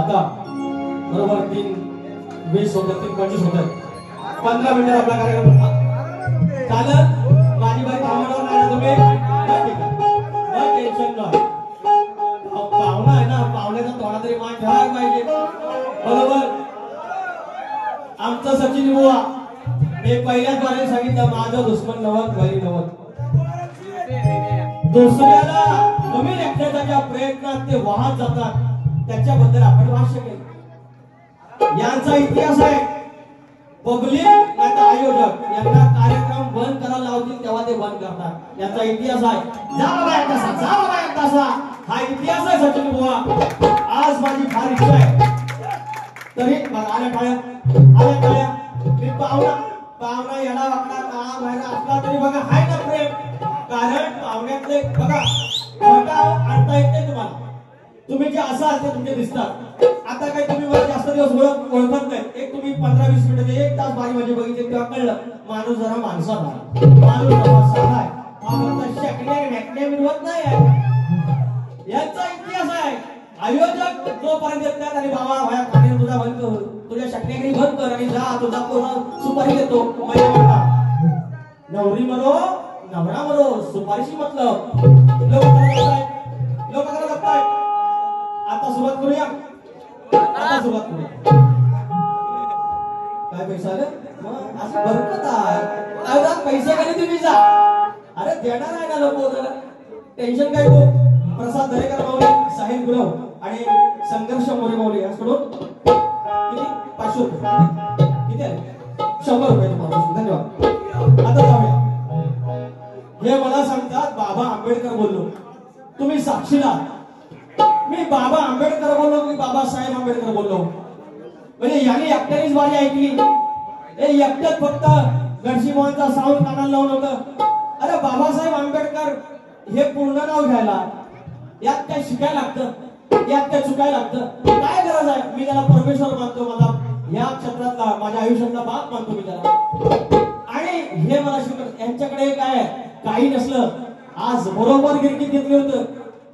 आता बरोबर 3:20 होतात, 3:25 होतात. 15 मिनिटात आपला कार्यक्रम चालत. माझी बाई थांबणार नाही ना तुम्ही? ठीक आहे, टेन्शन नाही. पाहुणा आहे ना, पाहुण्याचा थोडा तरी मान ठेवायला पाहिजे. बरोबर. आमचा सचिन बुवा मी पहिल्याच बारे सांगितलं, माझं दुश्मन नवत वैरी नवत. दुसऱ्याला कमी लेखण्याच्या प्रयत्नात ते वाहत जातात, त्याच्याबद्दल आपण भाष्य केलं. यांचा इतिहास आहे. पब्लिक आता आयोजक यांना कार्यक्रम बंद करायला लावतील तेव्हा ते बंद करतात. याचा इतिहास आहे. जा बाबा एक तासा, जा बाबा एक तासा. हा इतिहास आहे सचिन बुवा. आज माझी फार इच्छा आहे. तरी आल्या टाळ्या. मी पाहुणा येडा वाकडा काळा बाहेर असला तरी बघा हाय ना प्रेम. कारण पाहुण्यातले बघा खोटा आणता येत नाही तुम्हाला. तुम्ही जे असाल ते तुमचे दिसतात. आता काही तुम्ही मला जास्त दिवस ओळखत नाही. एक तुम्ही 15-20 मिनिटं 1 तास माझी बघितली तेव्हा कळलं माणूस जरा माणसाला माणूस जरा साधा आहे. हा फक्त शेकणे मिळवत नाही. यांचा इतिहास आहे. आयोजक जोपर्यंत येत नाही आणि बाबा भाया खाणे तुझा बंद कर, तुझ्या शकण्याकडे बंद कर आणि जा तुझा पोरा सुपारी देतो. माझ्या म्हणता नवरी मरो नवरा मरो सुपारीशी मतलब. लोक बघताय. आता सुरुवात करूया. काय पैसा आलं मग असं बरकत आहे. पैसे कधी तुम्ही जा. अरे देणार आहे ना लोक. टेन्शन काय हो. प्रसाद दरेकर माऊली, साहिल गुरव आणि संघर्ष मोरे माऊली याकडून किती 500 रुपये किती आले 100 रुपये तुम्हाला. धन्यवाद. आता जाऊया. हे मला सांगतात बाबा आंबेडकर बोललो. तुम्ही साक्षीला. मी बाबा आंबेडकर बोललो की बाबासाहेब आंबेडकर बोललो. म्हणजे याने एकट्यानेच वारी ऐकली. हे एकट्यात फक्त गडशिंगाचा साऊंड कानाला लावून होतं. अरे बाबासाहेब आंबेडकर हे पूर्ण नाव घ्यायला यात काय शिकायला लागतं, यात काय चुकायला लागतं. काय गरज आहे. मी त्याला परमेश्वर मानतो. मला या क्षेत्रातला माझ्या आयुष्यातला बाप मानतो मी त्याला. आणि हे मला शिकवत यांच्याकडे काय काही नसलं. आज बरोबर गिरकीत घेतलं होतं.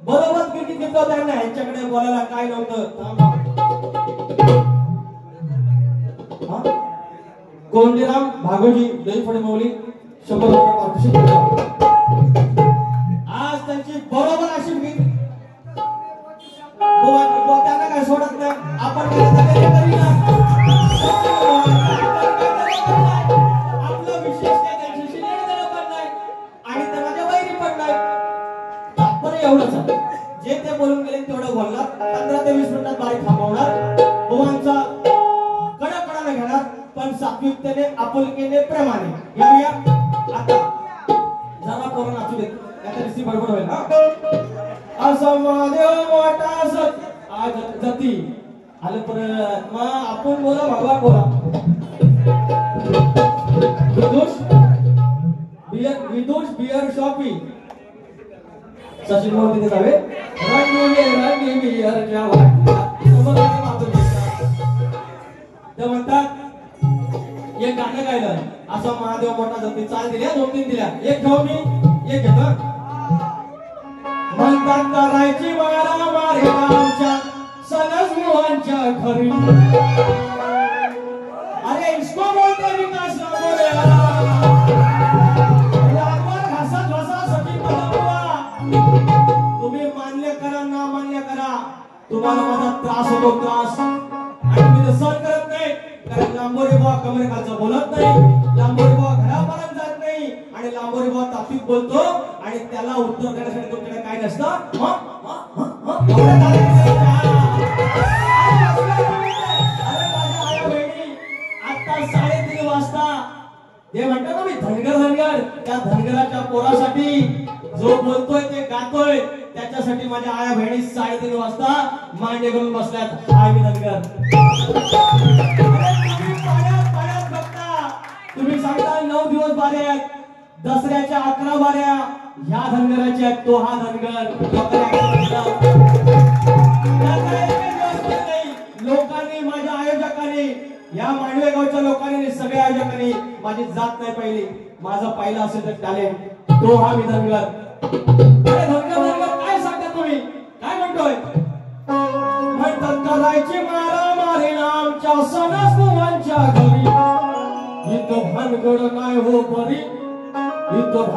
बरोबर गिरकीत घेतलं होतं त्यांना. यांच्याकडे बोलायला काय नव्हतं. कोंडीराम भागोजी दैफडे माऊली 100 रुपये पारितोषिक देतात. आज त्यांची बरोबर अशी मी त्यांना काय सोडत नाही. आपण आपलं विशेष काय त्यांच्याशी लेणं देणं पण नाही आणि त्या माझ्या वैरी पण नाही. तात्पर्य एवढंच आहे. जे ते बोलून गेले तेवढं बोलणार. 15 ते 20 मिनिटात बारी थांबवणार. बुवांचा कडकपणाने घेणार पण सात्विकतेने आपुलकीने प्रेमाने घेऊया. आता जरा पोरं नाचू देत त्याच्या दिसती बडबड होईल. असं महादेव मोठा सत आज जाती आलं परत मग आपण बोला बाबा बोला. विदुष बियर शॉपी सचिन मोदी तिथे जावे. रंगी बियरच्या ते म्हणतात एक गाणं गायलं. असं महादेव मोठा जाती चाल दिल्या 2-3 दिल्या. एक घेऊ मी एक घेतो. म्हणतात करायची मारा मारे आमच्या सनसमुहांच्या घरी. अरे इसको बोलते विकास तुम्ही मान्य करा ना मान्य करा. तुम्हाला माझा त्रास होतो त्रास आणि मी ते सहन करत नाही. कारण लांबोरी बुवा कमरेखालचं बोलत नाही. लांबोरी बुवा घरापर्यंत जात नाही आणि लांबोरी बुवा तात्विक बोलतो आणि त्याला उत्तर देण्यासाठी तुमच्याकडे काय नसतं. आता 3:30 वाजता ते म्हणतात ना मी धनगर त्या धनगराच्या पोरासाठी जो बोलतोय ते गातोय त्याच्यासाठी माझ्या आया बहिणी 3:30 वाजता मांडे करून बसल्यात. हाय मी धनगर. तुम्ही सांगता 9 दिवस बारे आहेत. दसऱ्याच्या 11 बाऱ्या ह्या धनगराच्या आहेत. तो हा धनगर. लोकांनी माझ्या आयोजकांनी या मांडवे गावच्या लोकांनी सगळ्या आयोजकांनी माझी जात नाही पाहिली. माझा पहिला असेल तर टॅलेंट तो हा मी धनगर. धनगर काय सांगता तुम्ही काय म्हणतोय. म्हणतात करायची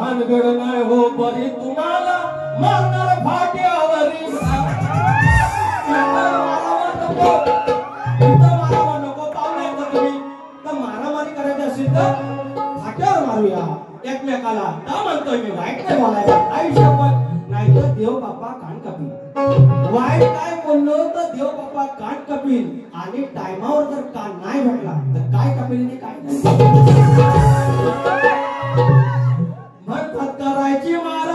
भानगड नाही हो बरी तुम्हाला मारणार फाट्यावरी नको पाहुणे तुम्ही तर मारामारी करायची असेल तर फाट्यावर मारूया एकमेकाला का म्हणतोय मी वाईट नाही बोलायचं आयुष्यात नाही तर देव बाप्पा कान कपील वाईट काय बोललो तर देव बाप्पा कान कपील आणि टायमावर जर कान नाही भेटला तर काय कपील काय म्हणतात करायची मारा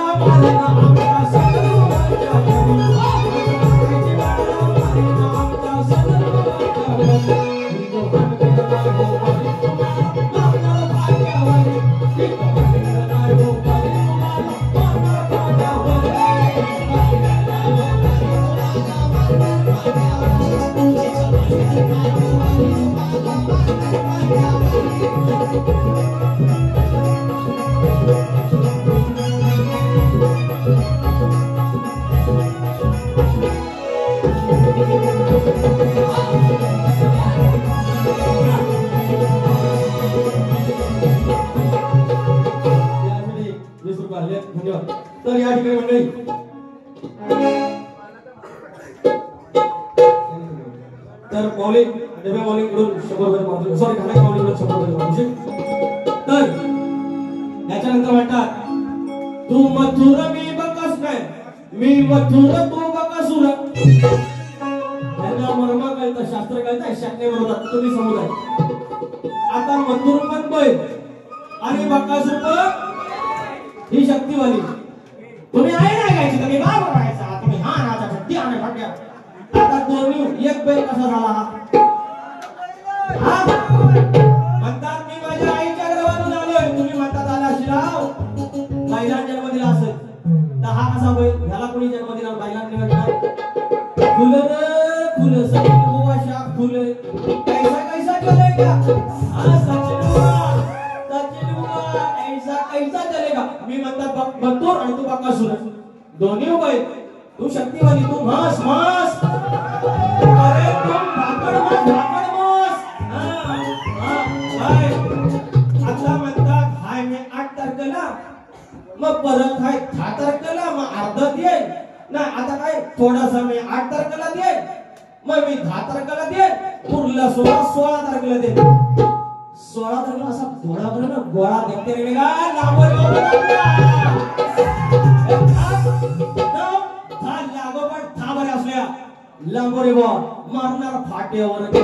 तर या ठिकाणी मंडळी तर मौलिक डब्या मौलिकडून 100 रुपये सॉरी खाना मौलिकडून 100 रुपये तर याच्यानंतर म्हणतात तू मथुर मी बकस नाही मी मथुर तू बकासुर यांना मर्म कळतं शास्त्र कळतं शास्त्रे बरोबर तुम्ही समजाय आता मथुर पण बैल आणि बकासुर पण ही शक्तीवाली तुम्ही आहे ना गायची तुम्ही बाबा राहायचा तुम्ही हा नाचा शक्ती आणि भाग्य आता दोन्ही एक बैल कसा झाला हा म्हणतात मी माझ्या आईच्या घरावरून आलोय तुम्ही म्हणतात आला शिराव बैलांना जन्म दिला असेल तर हा कसा बैल ह्याला कोणी जन्म दिला बैलांनी निवडला फुल फुल सचिन बुवा शाख फुल कैसा कैसा चलेगा हा सचिन बुवा ऐसा चलेगा मी म्हणतात बंतूर आणि तू बकासूर दोन्ही बैल तू शक्तिवाली तू म्हस म्हस अरे तू भाकड म्हस हाय आता म्हणतात हाय मी 8 तारखेला मग परत हाय 10 तारखेला मग अर्धा देईल नाही आता काय थोडासा मी 8 तारखेला देईल मग मी 10 तारखेला देईल उरला 16 तारखेला देईल 16 तारखेला असा घोडा बरं ना गोळा देखते रे का लांबवर लांबोरे बॉ मारणार फाट्यावर काय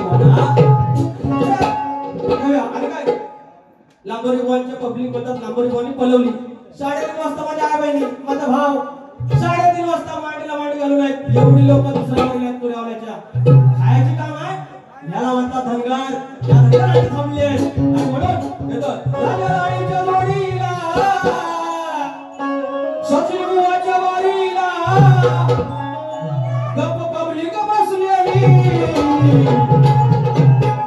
लांबोरे बॉलच्या पब्लिक म्हणतात लांबोरे बॉलनी पलवली 3:30 वाजता माझ्या आई बहिणी माझा भाव 3:30 वाजता मांडीला मांडी घालून आहेत एवढी लोक दुसऱ्या महिन्यात तुऱ्यावल्याच्या खायची काम आहे याला म्हणतात धनगर या धनगरांनी थांबले आणि म्हणून येतो राजा राणीच्या जोडीला सचिन बुवाच्या वारीला गप्प पब्लिक बसलेली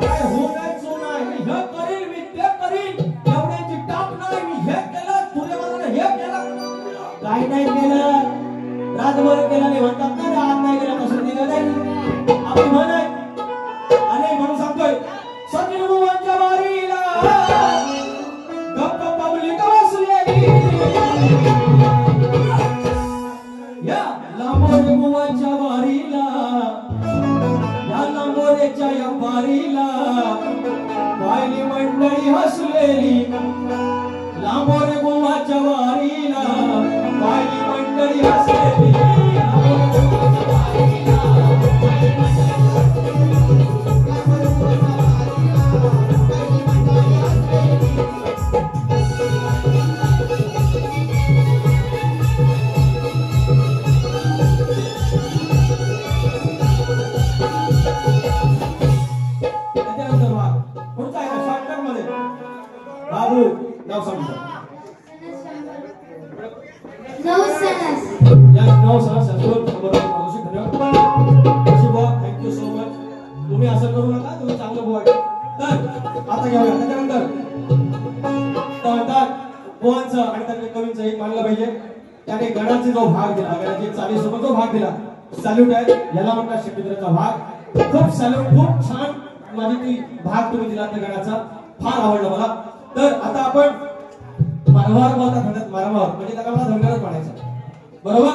काय होण्याचं नाही हे करील मी ते करील एवढ्याची टाप नाही मी हे केलं तुझ्या मनाने हे केलं काय नाही केलं रातभर केलं नाही म्हणतात ना रात नाही केलं कसं दिलं नाही आपण म्हणाय आणि म्हणून सांगतोय सचिन बुवांच्या वारीला गप्प पब्लिक बसलेली या लांबोरे बुवांच्या वारीला या लांबोरेच्या या वारीला पाहिली मंडळी हसलेली लांबोरे बुवाच्या वारीला पाहिली मंडळी हसलेली बाबू नाव सांगतो थँक्यू सो मच तुम्ही असं करू नका तुम्ही चांगलं बोला तर आता घेऊया त्याच्यानंतर बुवांचं आणि त्या कवींचं एक मानलं पाहिजे त्याने गणाचे जो भाग दिला गणाचे चालीसोबत जो भाग दिला सॅल्यूट आहे याला म्हणतात शिवमित्राचा भाग खूप सॅल्यूट खूप छान माझी ती भाग तुम्ही दिला त्या गणाचा फार आवडला मला तर आता आपण मारवार बोलतात म्हणतात मारवार म्हणजे त्याला मला धनगरच म्हणायचं बरोबर.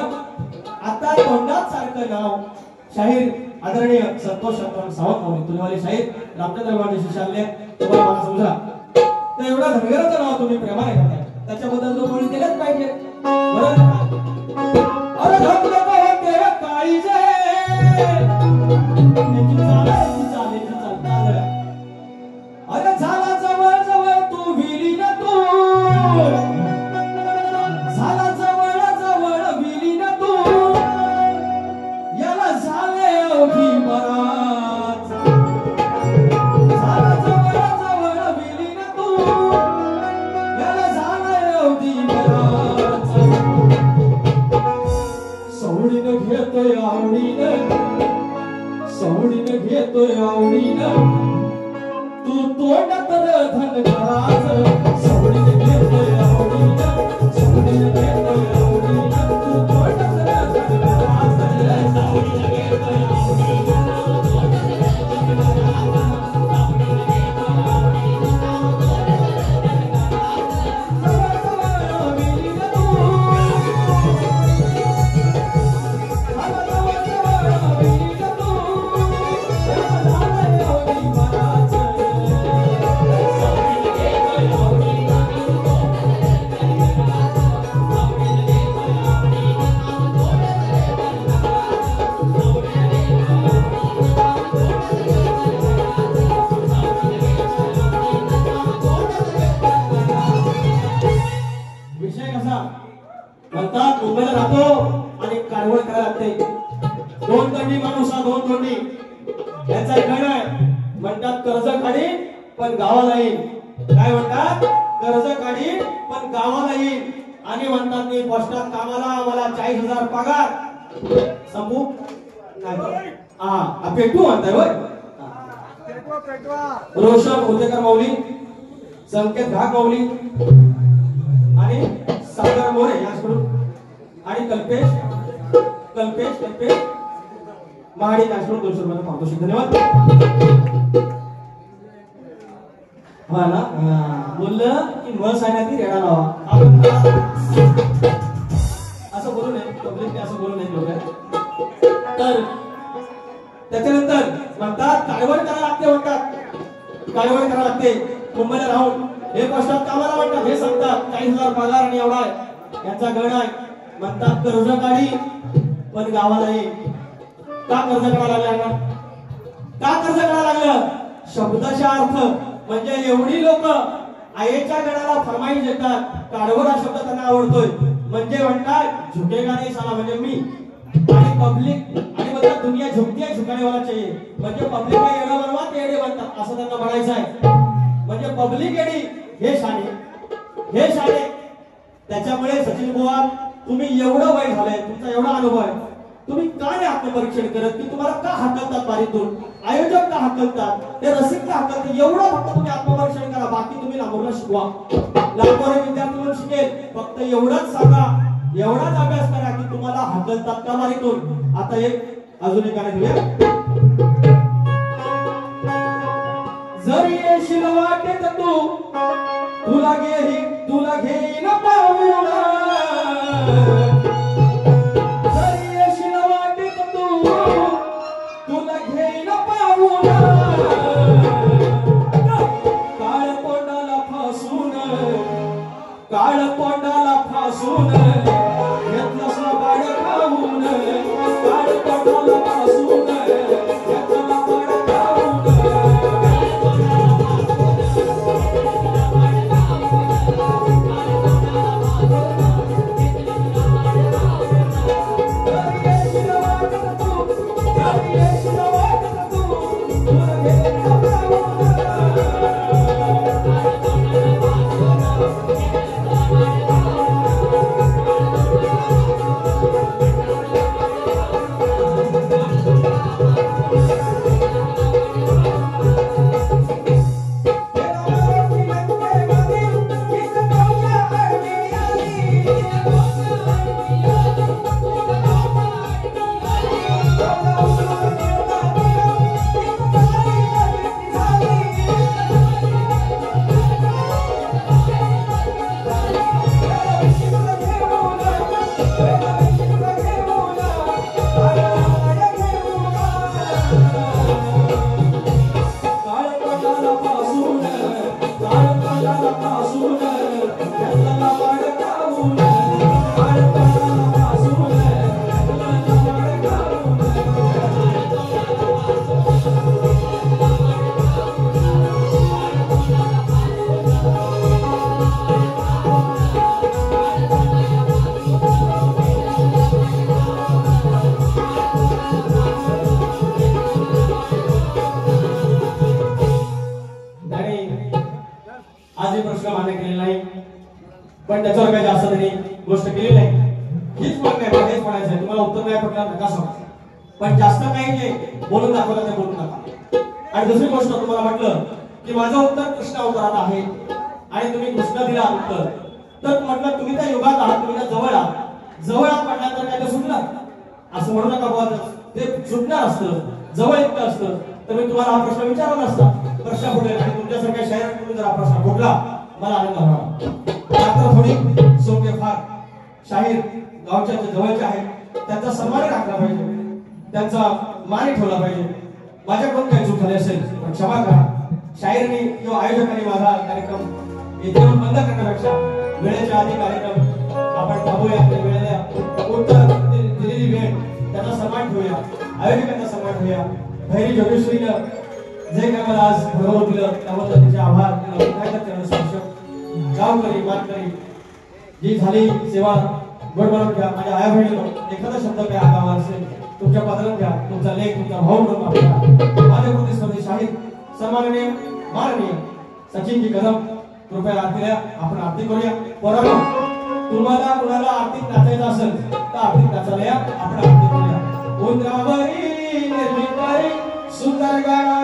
आता तोंडात सारखं नाव शाहीर आदरणीय संतोष सावंत माऊली तुझेवाले शाहीर रामचंद्र माने शिष्याले तुम्हाला मला समजा तर एवढा धनगराचं नाव तुम्ही प्रेमाने घेताय त्याच्याबद्दल तो कोणी दिलंच पाहिजे बरोबर. अरे धनगर होते काळीजे त्याची चाल अरे झाला जवळ जवळ तू विलीन तू झाला जवळ जवळ विलीन तू याला झाले अवघी बराच झाला जवळ जवळ विलीन तू याला झाले अवघी बराच सवडीनं घेतोय आवडीनं सवडीनं घेतोय आवडीनं तू तोंड तर धनगराच सवडीनं घेतोय आवडीनं सवडीनं घेतोय आवडीनं तू तोंड तर धनगराच सवडीनं घेतोय आवडीनं तोंड तर धनगराच सवडीनं घेतोय म्हणतात मुंबईला राहतो आणि कारवड करायला लागते दोन तंडी माणूस हा दोन तंडी याचा गण आहे म्हणतात कर्ज काढी पण गावाला येईल काय म्हणतात कर्ज काढी पण गावाला येईल आणि म्हणतात मी पोस्टात कामाला मला 40,000 पगार संपू नाही हा पेटू म्हणताय होय रोशन उतेकर माऊली संकेत घाग माऊली आणि सागर मोरे याकडून आणि कल्पेश महाडी याकडून 200 रुपये पाहतो धन्यवाद. हा ना बोललं की मस आहे ना ती रेडा लावा असं बोलू नये पब्लिकने असं बोलू नये तर त्याच्यानंतर म्हणतात काळवड करायला लागते म्हणतात काळवड करायला लागते मुंबईला राहून हे कष्टात कामाला म्हणतात हे सांगतात 40,000 पगार आणि एवढा आहे यांचा गण आहे म्हणतात कर्ज काढी पण गावाला ये का कर्ज काढायला लागलं का कर्ज काढायला लागलं शब्दाचा अर्थ म्हणजे एवढी लोक आईच्या गणाला फरमाईश देतात काळवड हा शब्द त्यांना आवडतोय म्हणजे म्हणतात झुकेगा नाही साला म्हणजे मी आणि पब्लिक आणि म्हणतात दुनिया झुकती आहे झुकाने वाला चाहिए म्हणजे पब्लिक का येडा बनवा ते येडे बनतात असं त्यांना म्हणायचं आहे म्हणजे पब्लिक येडी हे शाणे त्याच्यामुळे सचिन बुवा तुम्ही एवढं वय झालंय तुमचा एवढा अनुभव आहे तुम्ही का नाही आत्मपरीक्षण करत की तुम्हाला का हाकलतात बारीतून आयोजक का हाकलतात ते रसिक का हाकलतात एवढं फक्त तुम्ही आत्मपरीक्षण करा बाकी तुम्ही लांबून शिकवा लाखोरे विद्यार्थी म्हणून शिकेल फक्त एवढंच सांगा एवढाच अभ्यास करा की तुम्हाला हाकलतात का बारीतून. आता एक अजून एक गाणं घेऊया. जरी येशील वाटेत तू तुला घेईन पाहुणा जरी येशील वाटेत तू तुला घेईन पाहुणा काळ तोंडाला फासून घेतलंस ना बाळ खाऊन काळ तोंडाला फासून घेतलं ना बाळ खाऊन पण त्याच्यावर काही जास्त त्यांनी गोष्ट केली नाही. हीच मागणी आहे, हेच म्हणायचं आहे. तुम्हाला उत्तर नाही पटलं नका सांगा, पण जास्त काही जे बोलून दाखवलं ते बोलू नका. आणि दुसरी गोष्ट तुम्हाला म्हटलं की माझं उत्तर कृष्ण अवतारात आहे आणि तुम्ही कृष्ण दिला उत्तर, तर म्हटलं तुम्ही त्या युगात आहात, तुम्ही त्या जवळ आहात. जवळ आहात म्हटलं तर काय ते सुटणार असं म्हणू नका बाबा, ते सुटणार असतं, जवळ इतकं असतं तर मी तुम्हाला हा प्रश्न विचारला नसता. प्रश्न फुटेल आणि तुमच्यासारख्या शहरात तुम्ही जर हा प्रश्न फुटला मला आनंद होणार. मात्र थोडी सोपे फार शाहीर गावच्या जवळचे आहेत, त्यांचा सन्मान राखला पाहिजे, त्यांचा मान ठेवला पाहिजे. माझ्याकडून काही चूक झाली असेल पण क्षमा करा. शाहीरनी किंवा आयोजकांनी माझा कार्यक्रम इथे येऊन बंद करण्यापेक्षा वेळेच्या आधी कार्यक्रम आपण थांबूया. वेळेला उत्तर दिलेली वेळ त्याचा सन्मान ठेवूया, आयोजकांचा सन्मान ठेवूया. भैरी जोगेश्वरीनं जे काय मला आज भरवून दिलं त्याबद्दल तिचे आभार. गावकरी मानकरी जी झाली सेवा गोड बनवून घ्या. माझ्या आया बहिणीनं एखादा शब्द काय आगावा असेल तुमच्या पदरात घ्या, तुमचा लेख तुमचा भाऊ म्हणून आपला माझ्या प्रतिस्पर्धी शाहीर सन्माननीय माननीय सचिनजी कदम कृपया आरती द्या. आपण आरती करूया. पोरांनो, तुम्हाला कुणाला आरतीत नाचायचं असेल तर आरतीत नाचायला या, आपण आरती करूया. उंदरावरी निर्मित सुंदर गाणं